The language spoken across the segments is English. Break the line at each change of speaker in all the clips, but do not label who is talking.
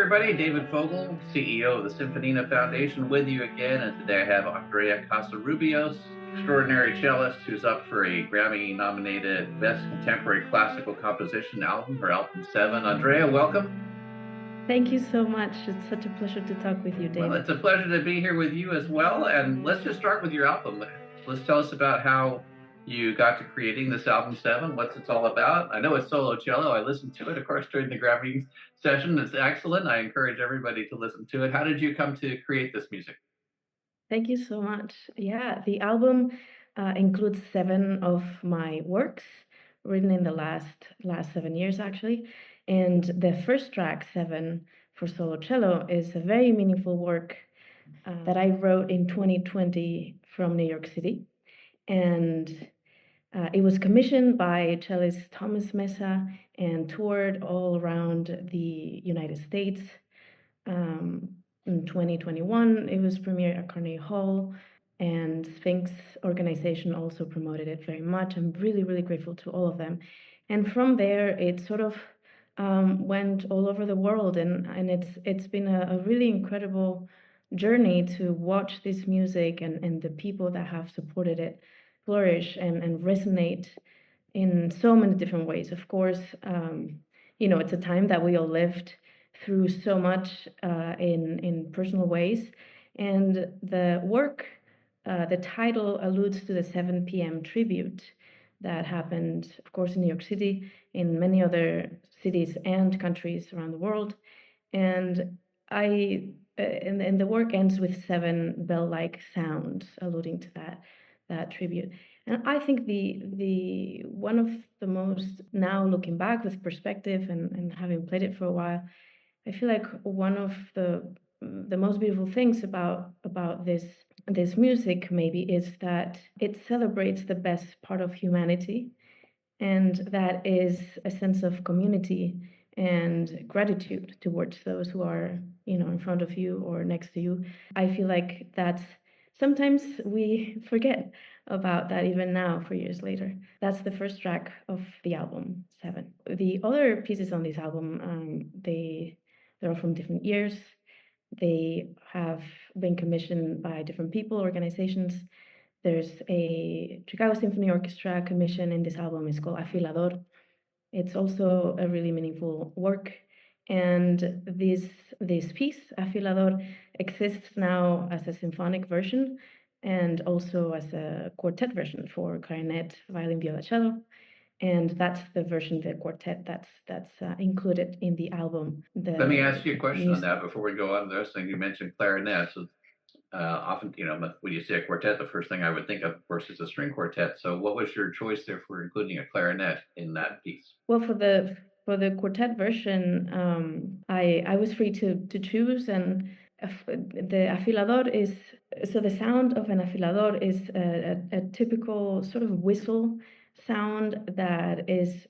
everybody. David Fogel, CEO of the Symphonina Foundation, with you again. And today I have Andrea Casarrubios, extraordinary cellist who's up for a Grammy-nominated Best Contemporary Classical Composition album, her album 7. Andrea, welcome.
Thank you so much. It's such a pleasure to talk with you, David.
Well, it's a pleasure to be here with you as well. And let's just start with your album. Let's tell us about how you got to creating this album 7, what's it's all about. I know it's solo cello. I listened to it, of course, during the Grammy session. It's excellent. I encourage everybody to listen to it. How did you come to create this music?
Thank you so much. Yeah, the album includes 7 of my works written in the last 7 years, actually. And the first track, 7, for solo cello, is a very meaningful work that I wrote in 2020 from New York City. And it was commissioned by cellist Thomas Mesa and toured all around the United States. In 2021, it was premiered at Carnegie Hall, and Sphinx organization also promoted it very much. I'm really, really grateful to all of them. And from there, it sort of went all over the world, and it's been a really incredible journey to watch this music and the people that have supported it flourish and resonate in so many different ways. Of course, it's a time that we all lived through so much in personal ways. And the work, the title alludes to the 7 p.m. tribute that happened, of course, in New York City, in many other cities and countries around the world. And and the work ends with 7 bell-like sounds, alluding to that tribute. And I think the one of the most, now looking back with perspective and having played it for a while, I feel like one of the most beautiful things about this music maybe is that it celebrates the best part of humanity, and that is a sense of community and gratitude towards those who are, in front of you or next to you. I feel like that's sometimes we forget about that even now, 4 years later. That's the first track of the album 7. The other pieces on this album, they're all from different years. They have been commissioned by different people, organizations. There's a Chicago Symphony Orchestra commission in this album. It's called Afilador. It's also a really meaningful work. And this piece, Afilador, exists now as a symphonic version and also as a quartet version for clarinet, violin, viola, cello. And that's the version, the quartet, that's included in the album.
Let me ask you a question on that before we go on to this thing. You mentioned clarinet. So often, when you say a quartet, the first thing I would think of course, is a string quartet. So what was your choice there for including a clarinet in that piece?
Well, for the quartet version, I was free to choose, and the afilador is, so the sound of an afilador is a typical sort of whistle sound that is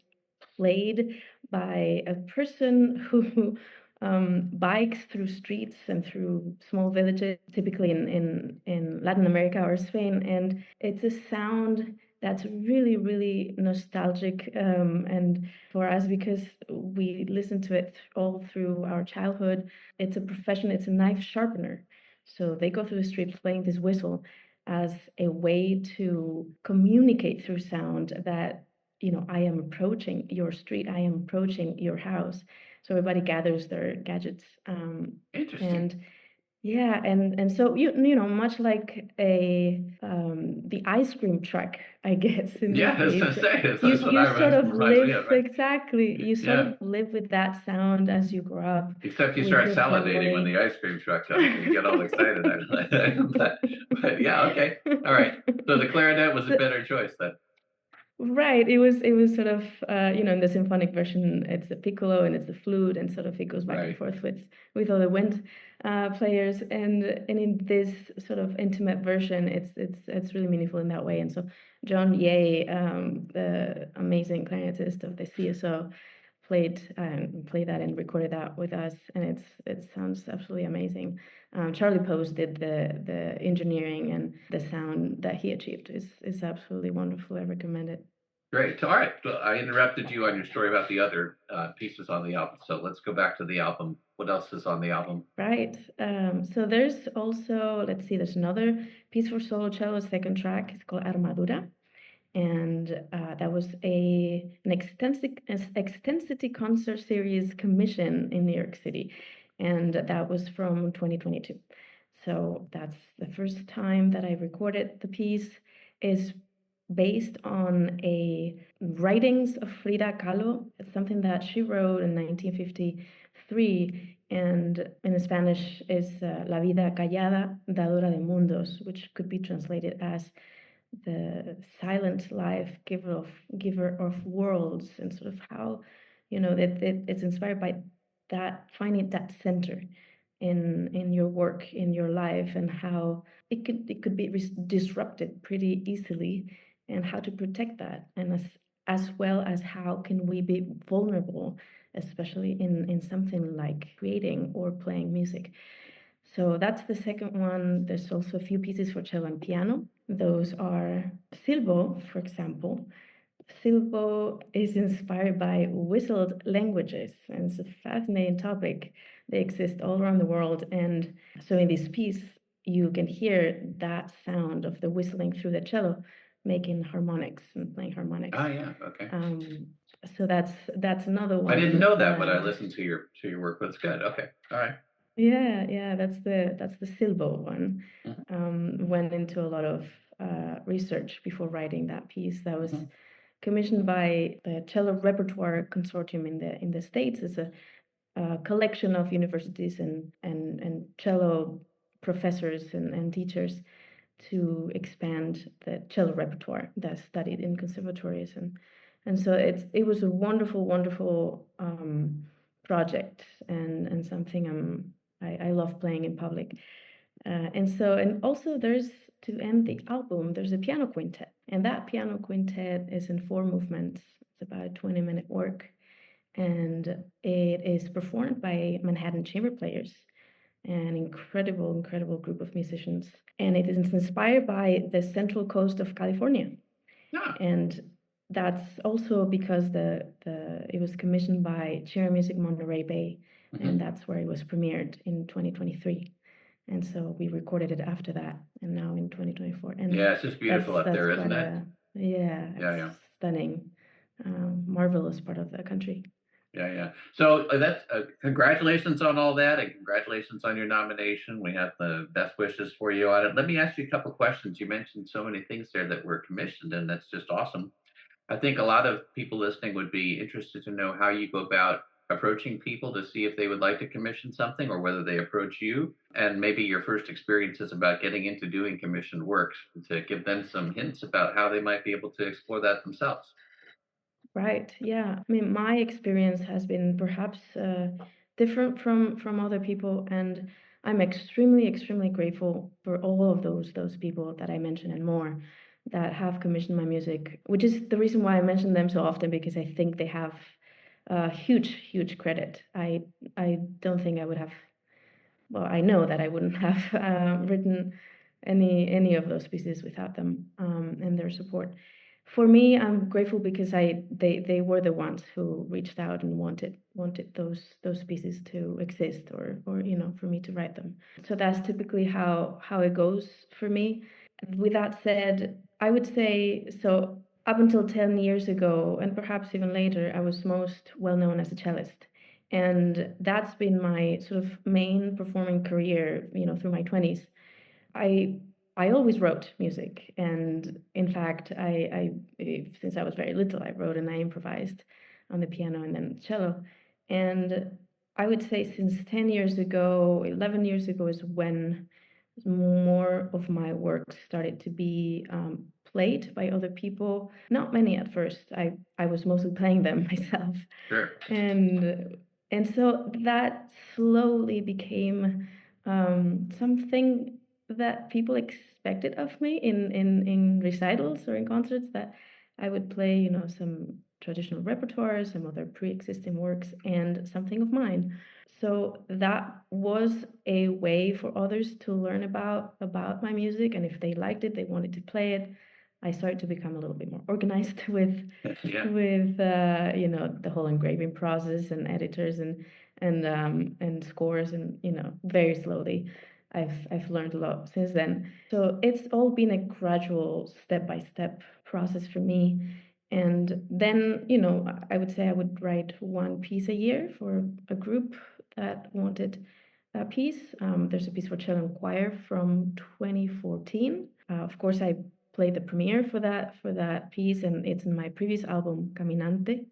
played by a person who bikes through streets and through small villages, typically in Latin America or Spain. And it's a sound that's really, really nostalgic. And for us, because we listen to it all through our childhood, it's a profession, it's a knife sharpener. So they go through the streets playing this whistle as a way to communicate through sound that, I am approaching your street, I am approaching your house. So everybody gathers their gadgets.
Interesting.
And yeah, and so much like the ice cream truck, I guess. In
Yeah,
this
that's
case,
that's
you
what I
sort of
reminds me
live
of, right?
exactly. You sort of live with that sound as you grow up.
Except you
with
start
your
salivating when
family.
the ice cream truck comes and you get all excited. but yeah, okay, all right. So the clarinet was a better choice then.
Right. It was sort of in the symphonic version, it's the piccolo and it's the flute, and sort of it goes back and
Right.
forth with other wind players, and in this sort of intimate version, it's really meaningful in that way. And so John Ye, the amazing clarinetist of the CSO, played that and recorded that with us, and it sounds absolutely amazing. Charlie Post did the engineering, and the sound that he achieved is absolutely wonderful. I recommend it.
Great. All right. Well, I interrupted you on your story about the other pieces on the album. So let's go back to the album What else is on the album?
Right. So there's also, let's see, there's another piece for solo cello, second track. It's called Armadura. And that was an extensity concert series commission in New York City, and that was from 2022. So that's the first time that I recorded the piece. Is based on a writings of Frida Kahlo. It's something that she wrote in 1953, and in Spanish is La vida callada, dadora de mundos, which could be translated as the silent life giver of worlds, and sort of how, that it's inspired by that, finding that center in your work, in your life, and how it could be disrupted pretty easily, and how to protect that, and as well as how can we be vulnerable, especially in something like creating or playing music. So that's the second one. There's also a few pieces for cello and piano. Those are Silbo, for example. Silbo is inspired by whistled languages, and it's a fascinating topic. They exist all around the world. And so in this piece, you can hear that sound of the whistling through the cello, making harmonics and playing harmonics.
Oh, yeah. Okay.
So that's another one.
I didn't know that, but I listened to your work. That's good. Okay. All right.
Yeah, that's the Silbo one.
Mhm.
Went into a lot of research before writing that piece. That was
Mhm.
commissioned by the Cello Repertoire Consortium in the States. It's a collection of universities and cello professors and teachers to expand the cello repertoire that's studied in conservatories, and so it was a wonderful project, and something I love playing in public. And also there's, to end the album, there's a piano quintet, and that piano quintet is in 4 movements. It's about a 20-minute work, and it is performed by Manhattan Chamber Players, an incredible group of musicians. And it is inspired by the central coast of California.
Yeah.
And that's also because it was commissioned by Chamber Music Monterey Bay,
Mhm.
and that's where it was premiered in 2023. And so we recorded it after that, and now in 2024. And
Yeah, it's just beautiful up there, isn't it?
Yeah,
Yeah.
it's stunning, marvelous part of the country.
Yeah. So that's congratulations on all that, and congratulations on your nomination. We have the best wishes for you on it. Let me ask you a couple questions. You mentioned so many things there that were commissioned, and that's just awesome. I think a lot of people listening would be interested to know how you go about approaching people to see if they would like to commission something, or whether they approach you, and maybe your first experiences about getting into doing commissioned works, to give them some hints about how they might be able to explore that themselves.
Right. Yeah. I mean, my experience has been perhaps different from other people, and I'm extremely grateful for all of those people that I mentioned and more that have commissioned my music, which is the reason why I mention them so often, because I think they have huge credit. I don't think I would have, well, I know that I wouldn't have written any of those pieces without them, and their support. For me, I'm grateful because they were the ones who reached out and wanted those pieces to exist, or for me to write them. So that's typically how it goes for me. With that said, I would say, so up until 10 years ago, and perhaps even later, I was most well known as a cellist. And that's been my sort of main performing career, through my 20s. I I always wrote music, and in fact, since I was very little, I wrote and I improvised on the piano and then cello. And I would say since 10 years ago, 11 years ago is when more of my work started to be played by other people. Not many at first. I was mostly playing them myself,
Sure.
and and so that slowly became something that people expected of me in recitals or in concerts, that I would play, some traditional repertoire, some other pre-existing works, and something of mine. So that was a way for others to learn about my music, and if they liked it, they wanted to play it. I started to become a little bit more organized with
Yeah.
with the whole engraving process and editors, and scores, and very slowly. I've learned a lot since then. So it's all been a gradual, step by step process for me. And then, I would say I would write one piece a year for a group that wanted that piece. There's a piece for cello and choir from 2014. Of course, I played the premiere for that piece, and it's in my previous album, Caminante.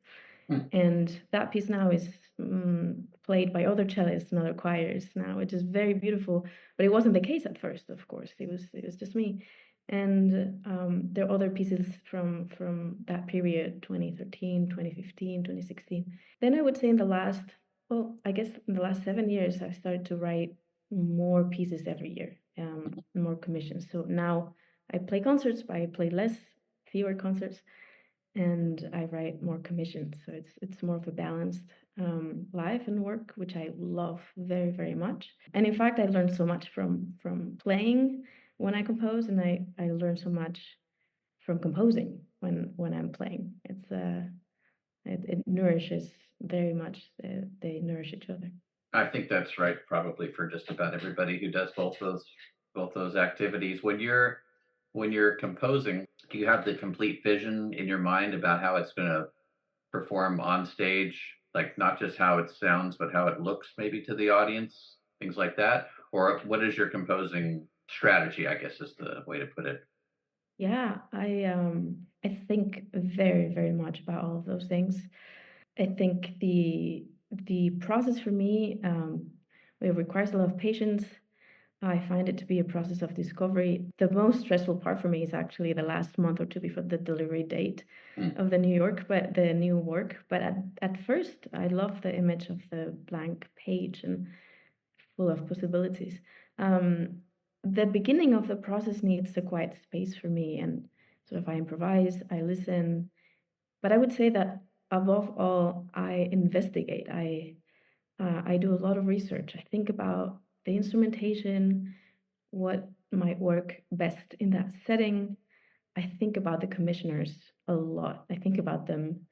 Hmm.
And that piece now is played by other cellists and other choirs now, which is very beautiful. But it wasn't the case at first, of course. It was just me. And there are other pieces from that period, 2013, 2015, 2016. Then I would say I guess in the last 7 years, I've started to write more pieces every year, more commissions. So now I play concerts, but I play fewer concerts, and I write more commissions. So it's more of a balanced life and work, which I love very, very much. And in fact, I learned so much from playing when I compose, and I learn so much from composing when I'm playing. It nourishes very much. They nourish each other.
I think that's right, probably for just about everybody who does both those activities. When you're composing, do you have the complete vision in your mind about how it's going to perform on stage, like not just how it sounds, but how it looks maybe to the audience, things like that? Or what is your composing strategy, I guess is the way to put it.
Yeah, I think very, very much about all of those things. I think the process for me, it requires a lot of patience. I find it to be a process of discovery. The most stressful part for me is actually the last month or two before the delivery date
Mm.
of the new work. But at first, I love the image of the blank page and full of possibilities. The beginning of the process needs a quiet space for me, and so if I improvise, I listen. But I would say that above all, I investigate. I do a lot of research. I think about the instrumentation, what might work best in that setting. I think about the commissioners a lot. I think about them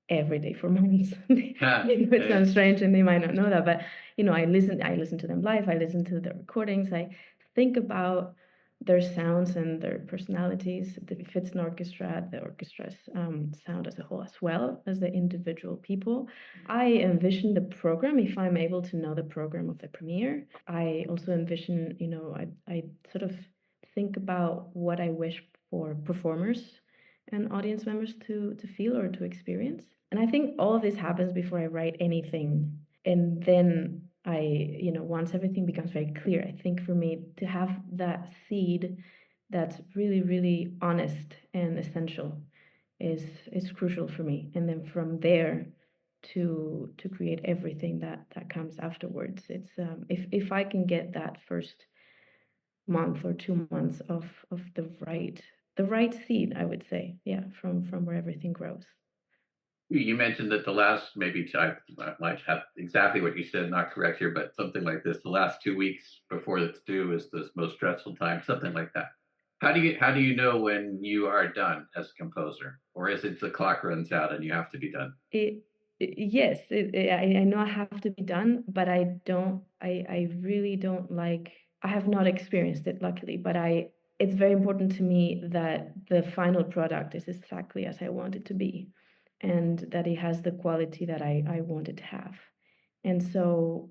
every day for months.
Yeah,
I know it
yeah.
sounds strange and they might not know that, but I listen to them live, I listen to the recordings, I think about their sounds and their personalities. If it's an orchestra, the orchestra's sound as a whole, as well as the individual people. I envision the program if I'm able to know the program of the premiere. I also envision, I sort of think about what I wish for performers and audience members to feel or to experience. And I think all of this happens before I write anything. And then once everything becomes very clear, I think for me to have that seed that's really, really honest and essential is crucial for me. And then from there to create everything that comes afterwards. It's if I can get that first month or 2 months of the right seed, I would say, yeah, from where everything grows.
You mentioned that the last maybe I might have exactly what you said, not correct here, but something like this. The last 2 weeks before it's due is the most stressful time, something like that. How do you know when you are done as a composer, or is it the clock runs out and you have to be done?
Yes, I know I have to be done, but I really don't like. I have not experienced it, luckily, but it's very important to me that the final product is exactly as I want it to be, and that it has the quality that I want it to have. And so,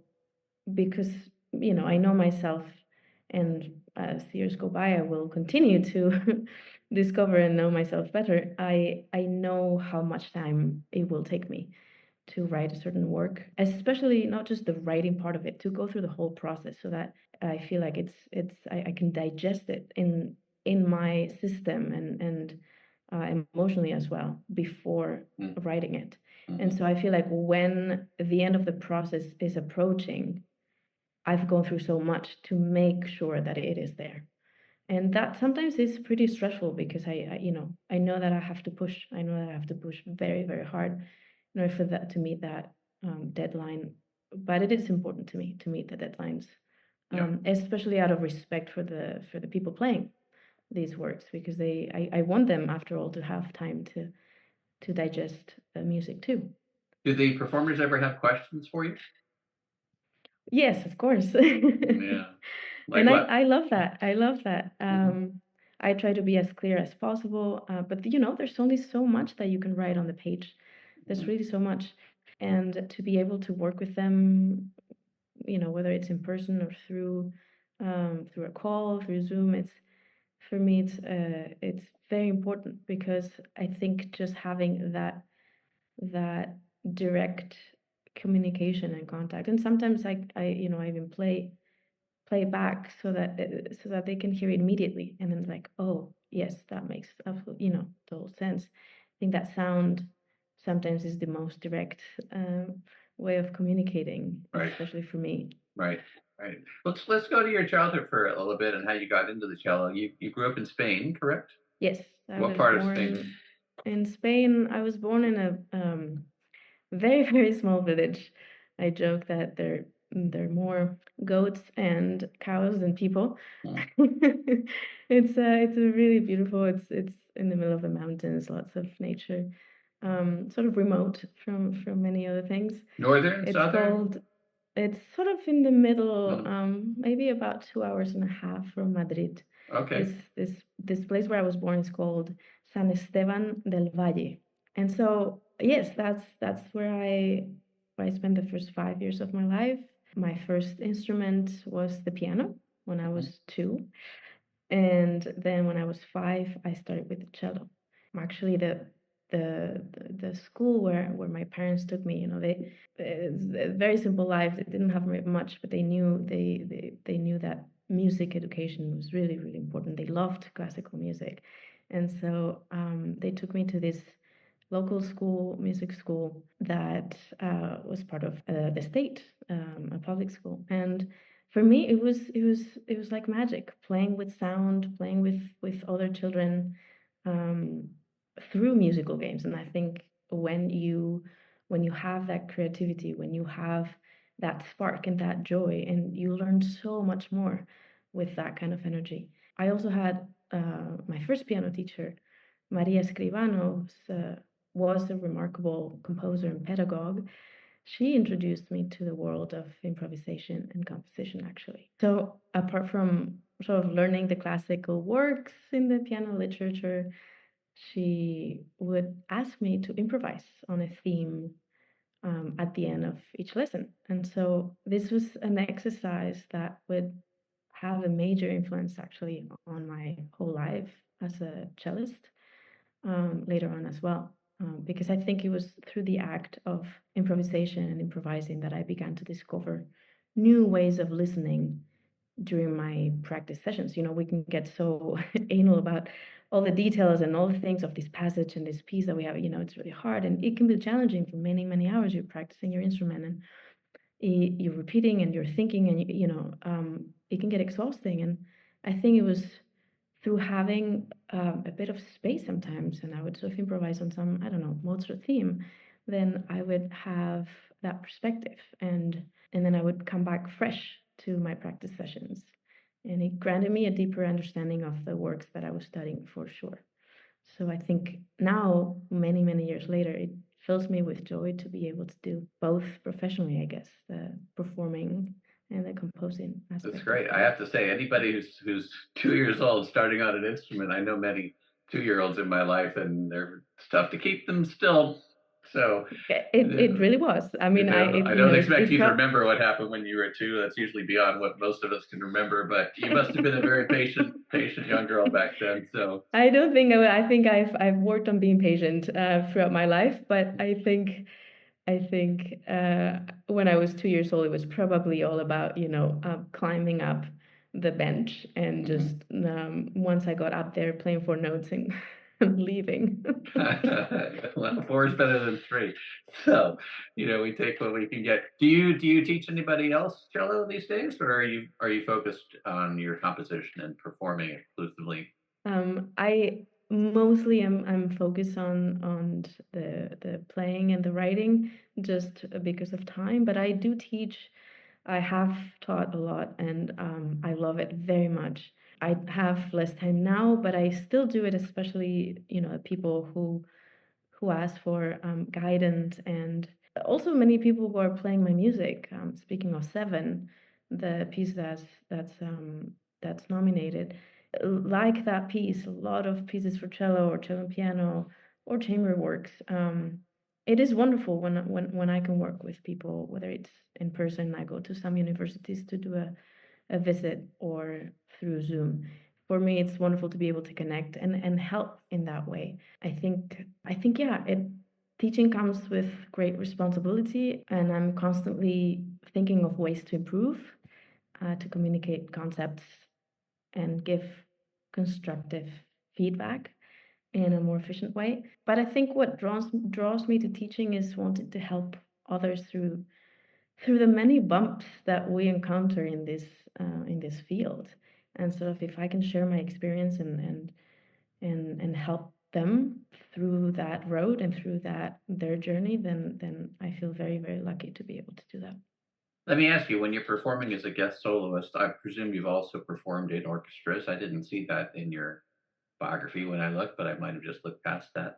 because I know myself, and as years go by, I will continue to discover and know myself better. I know how much time it will take me to write a certain work, especially not just the writing part of it, to go through the whole process so that I feel like I can digest it in my system, and emotionally as well, before
Mm.
writing it. And
Mhm.
so I feel like when the end of the process is approaching, I've gone through so much to make sure that it is there. And that sometimes is pretty stressful because I know that I have to push. I know that I have to push very, very hard in order for that to meet that deadline. But it is important to me to meet the deadlines,
Yeah.
especially out of respect for the people playing these works, because I want them, after all, to have time to digest the music too.
Do the performers ever have questions for you?
Yes, of course.
Yeah. Like
And
what?
I love that. I love that.
Mhm.
I try to be as clear as possible, but you know, there's only so much that you can write on the page. There's
Mhm.
really so much. And to be able to work with them, you know, whether it's in person or through a call, through Zoom, it's for me it's very important because I think just having that direct communication and contact, and sometimes I you know I even play back so that they can hear it immediately, and then like, oh yes, that makes absolute, you know, total sense. I think that sound sometimes is the most direct way of communicating,
Right.
especially for me.
Right. Right. Let's go to your childhood for a little bit and how you got into the cello. You grew up in Spain, correct?
Yes, I
What
was
part of Spain?
born in Spain. I was born in a very, very small village. I joke that there are more goats and cows than people.
Hmm.
It's a really beautiful. It's in the middle of the mountains, lots of nature, sort of remote from many other things.
Northern,
It's
southern?
called it's sort of in the middle,
No.
maybe about 2 hours and a half from Madrid. This
Okay.
this place where I was born is called San Esteban del Valle. And so, yes, that's where I spent the first 5 years of my life. My first instrument was the piano when I
Mhm.
was 2, and then when I was 5, I started with the cello. Actually, the school where my parents took me, you know, they it's a very simple life. They didn't have much, but they knew that music education was really really important. They loved classical music, and so they took me to this local school, music school that was part of the state, a public school. And for me, it was like magic, playing with sound, playing with other children um, through musical games. And I think when you have that creativity, when you have that spark and that joy, and you learn so much more with that kind of energy. I also had my first piano teacher, Maria Escribano, was a remarkable composer and pedagogue. She introduced me to the world of improvisation and composition, actually. So, apart from sort of learning the classical works in the piano literature, she would ask me to improvise on a theme at the end of each lesson. And so, this was an exercise that would have a major influence actually on my whole life as a cellist later on as well. Because I think it was through the act of improvisation and improvising that I began to discover new ways of listening during my practice sessions. You know, we can get so anal about all the details and all the things of this passage and this piece that we have. You know, it's really hard and it can be challenging for many, many hours. You're practicing your instrument and you're repeating and you're thinking and, you know, it can get exhausting. And I think it was through having a bit of space sometimes, and I would sort of improvise on some, I don't know, Mozart theme, then I would have that perspective, and then I would come back fresh to my practice sessions, and it granted me a deeper understanding of the works that I was studying for sure. So I think now, many, many years later, it fills me with joy to be able to do both professionally, I guess, the performing and the composing
That's
aspect of
great. I
life.
have to say, anybody who's 2 years old starting on an instrument, I know many 2-year-olds in my life, and it's tough to keep them still. So,
It really was. I
you
mean,
know, I
you
don't
know,
expect
it
you to
prob
remember what happened when you were 2. That's usually beyond what most of us can remember. But you must have been a very patient young girl back then. So,
I don't think I think I've worked on being patient throughout my life, but I think when I was 2 years old, it was probably all about, you know, climbing up the bench and
mhm.
just once I got up there playing 4 notes and leaving.
Well, 4 is better than 3. So, you know, we take what we can get. Do you teach anybody else cello these days, or are you focused on your composition and performing exclusively?
I mostly am focused on the playing and the writing just because of time, but I do teach. I have taught a lot, and I love it very much. I have less time now, but I still do it, especially, you know, people who ask for guidance and also many people who are playing my music. Speaking of Seven, the piece that's nominated, like that piece, a lot of pieces for cello or cello and piano or chamber works. It is wonderful when I can work with people, whether it's in person. I go to some universities to do a visit or through Zoom. For me, it's wonderful to be able to connect and help in that way. I think yeah, teaching comes with great responsibility, and I'm constantly thinking of ways to improve, to communicate concepts and give constructive feedback in a more efficient way. But I think what draws me to teaching is wanting to help others through the many bumps that we encounter in this field. And sort of if I can share my experience and help them through that road and through their journey, then I feel very, very lucky to be able to do that.
Let me ask you, when you're performing as a guest soloist, I presume you've also performed in orchestras. I didn't see that in your biography when I looked, but I might have just looked past that.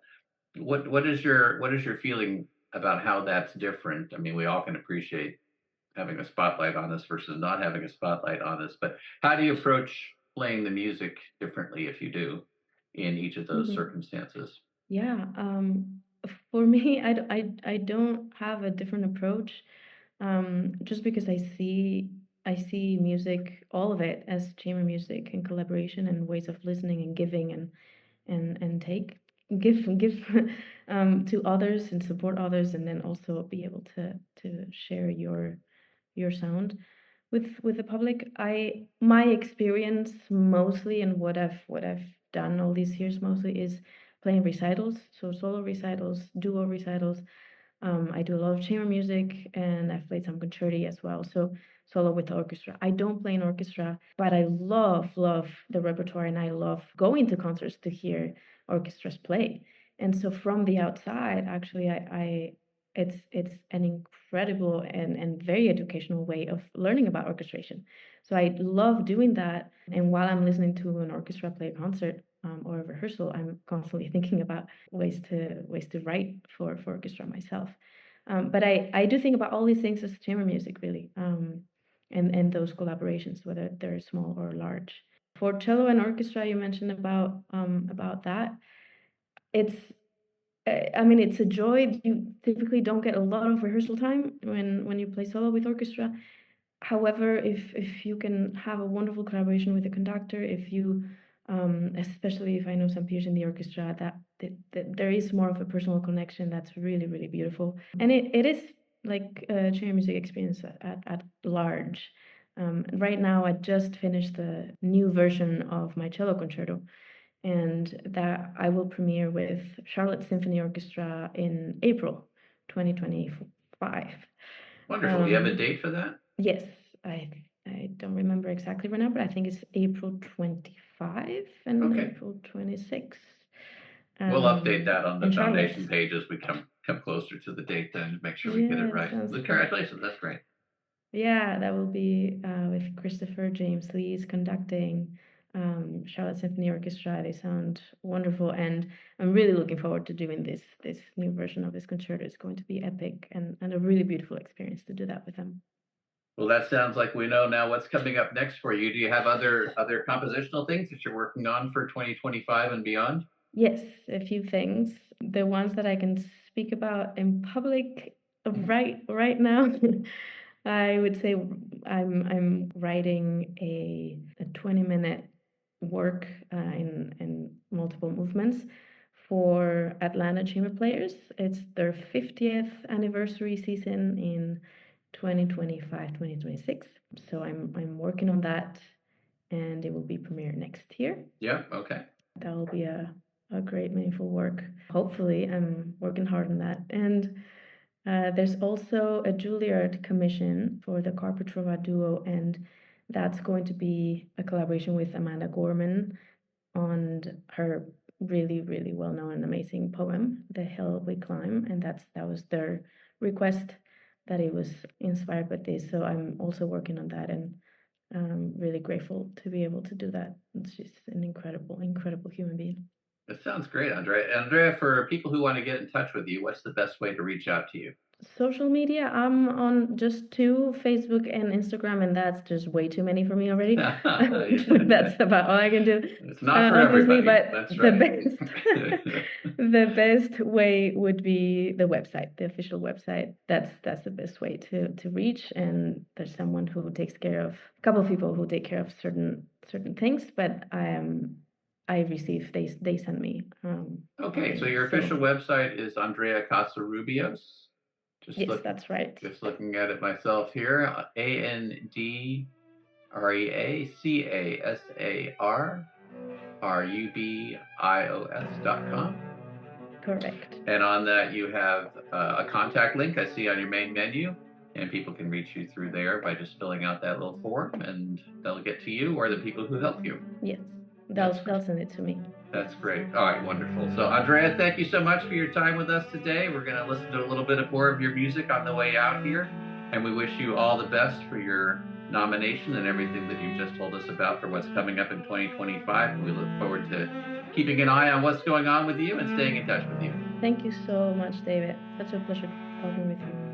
What is your feeling about how that's different? I mean, we all can appreciate having a spotlight on us versus not having a spotlight on us, but how do you approach playing the music differently if you do in each of those
Mhm.
circumstances?
Yeah, for me, I don't have a different approach, just because I see music, all of it, as chamber music and collaboration and ways of listening and giving and take give to others and support others, and then also be able to share your sound with the public. I My experience mostly and what I've done all these years mostly is playing recitals, so solo recitals, duo recitals. I do a lot of chamber music and I've played some concerti as well. So solo with the orchestra. I don't play in orchestra, but I love the repertoire and I love going to concerts to hear orchestras play. And so from the outside, actually, I it's an incredible and very educational way of learning about orchestration. So I love doing that. And while I'm listening to an orchestra play a concert, or a rehearsal, I'm constantly thinking about ways to write for orchestra myself. But I do think about all these things as chamber music, really, and those collaborations, whether they're small or large. For cello and orchestra, you mentioned about that. It's I mean, it's a joy. You typically don't get a lot of rehearsal time when you play solo with orchestra. However, if you can have a wonderful collaboration with the conductor, if you, especially if I know some peers in the orchestra, that there is more of a personal connection that's really, really beautiful. And it is like a chamber music experience at large. Right now, I just finished the new version of my cello concerto, and that I will premiere with Charlotte Symphony Orchestra in April 2025.
Wonderful. Do you have a
Um,
date for that?
Yes, I don't remember exactly right now, but I think it's April 25 and
Okay.
April 26.
We'll update that on the
In Charlotte.
foundation page as we come closer to the date then, make sure we get
Yeah,
it
it
right.
sounds
Well,
great.
congratulations. That's great.
Yeah, that will be with Christopher James Lee's conducting, Charlotte Symphony Orchestra. They sound wonderful, and I'm really looking forward to doing this new version of this concerto. It's going to be epic and a really beautiful experience to do that with them.
Well, that sounds like we know now what's coming up next for you. Do you have other compositional things that you're working on for 2025 and beyond?
Yes, a few things. The ones that I can speak about in public right now, I would say I'm writing a 20-minute work in multiple movements for Atlanta Chamber Players. It's their 50th anniversary season in 2025, 2026. So I'm working on that, and it will be premiered next year.
Yeah. Okay.
That will be a great, meaningful work. Hopefully, I'm working hard on that. And there's also a Juilliard commission for the Carpetrova duo, and that's going to be a collaboration with Amanda Gorman on her really, really well-known and amazing poem, "The Hill We Climb," and that was their request that it was inspired by this. So I'm also working on that, and really grateful to be able to do that. She's an incredible, incredible human being.
That sounds great, Andrea. Andrea, for people who want to get in touch with you, what's the best way to reach out to you?
social media, I'm on just two, Facebook and Instagram, and that's just way too many for me already. That's about all I can do,
It's not for
honestly.
everybody.
But
That's
the
right.
best, the best way would be the website, the official website. That's the best way to reach. And there's someone who takes care of a couple of people who take care of certain things, but I receive they send me
Okay, so
already.
your official
So
website is Andrea Casarrubios.
yes, that's right.
Just looking at it myself here. AndreaCasarrubios.com.
Correct.
And on that, you have a contact link I see on your main menu, and people can reach you through there by just filling out that little form, and they'll get to you or the people who help you.
Yes,
That's
they'll send it to me.
That's great. All right, wonderful. So, Andrea, thank you so much for your time with us today. We're going to listen to a little bit more of your music on the way out here, and we wish you all the best for your nomination and everything that you've just told us about for what's coming up in 2025. And we look forward to keeping an eye on what's going on with you and staying in touch with you.
Thank you so much, David. Such a pleasure talking with you.